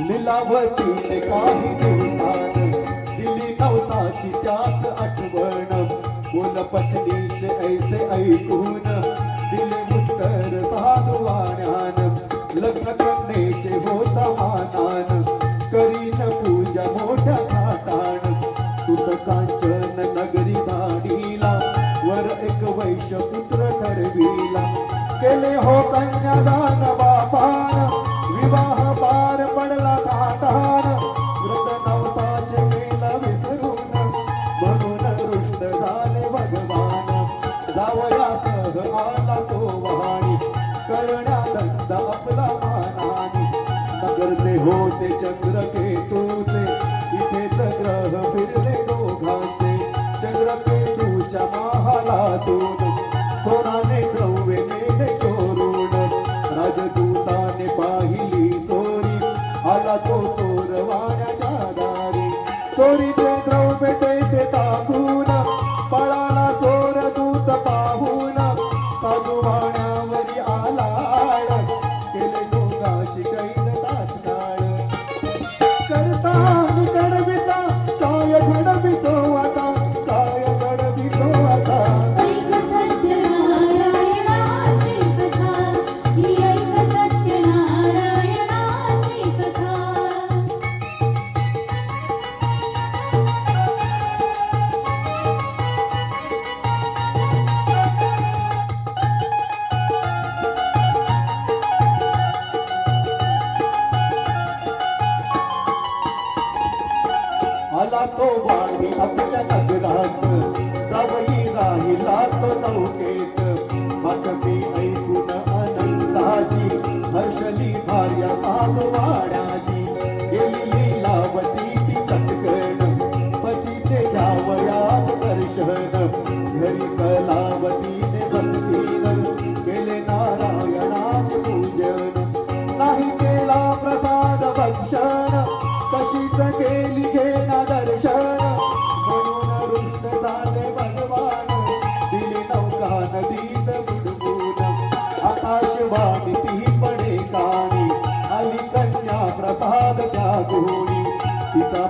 लीलावतीने काही दिवसात दिली नवसाचीच्याच आठवण बोल पत्नीचे ऐसे ऐकून दिले उत्तर साधुवाण्यान लग्न कन्येचे होता मानान करीन पूजा मोठ्या थाटान तुत कांचन नगरी धाडीला वर एक वैश्य पुत्र ठरविला केले हो कन्यादान बापान विवाह पार पडला थाटान व्रत नवसाचे केला विसरून म्हणून रुष्ट झाले भगवान जावयासह आला तो वहाणी करण्या दंड आपला मानानी नगरले होते चंद्रकेतूचे इथेच ग्रह फिरले दोघांचे चंद्रकेतूच्या महालातून सोनाने द्रव्ये नेले चोरून राजदूताने पाहिली चोरी आला तो चोर वाण्याच्या दारी चोरीचे द्रव्य ते टाकून पळाला चोर दूत पाहून साधू वाण्यावरी आला केले दोघाशी कैद तात्काळ करता आणि घडविता काय घडवितो आता काय घडवितो आता ऐक सत्यनारायणाची कथा ही ऐक सत्यनारायणाची कथा आला तो वाणी आपल्या नगरात जावई राहिला तो नौकेत बातमी ऐकून आनंदाची हर्षली भार्या साधवाण्याची गेली लीलावती ती चटकन पतीचे जावयास दर्शन घरी कलावतीने भक्तीन केले नारायणाचे पूजन नाही केला प्रसाद भक्षण कशीच केली घेना दर्शन म्हणून रुष्ट झाले भगवान दिली नौका नदीत बुडवून आकाशवाणी ती पडे कानी आली कन्या प्रसाद जागोनी तिचा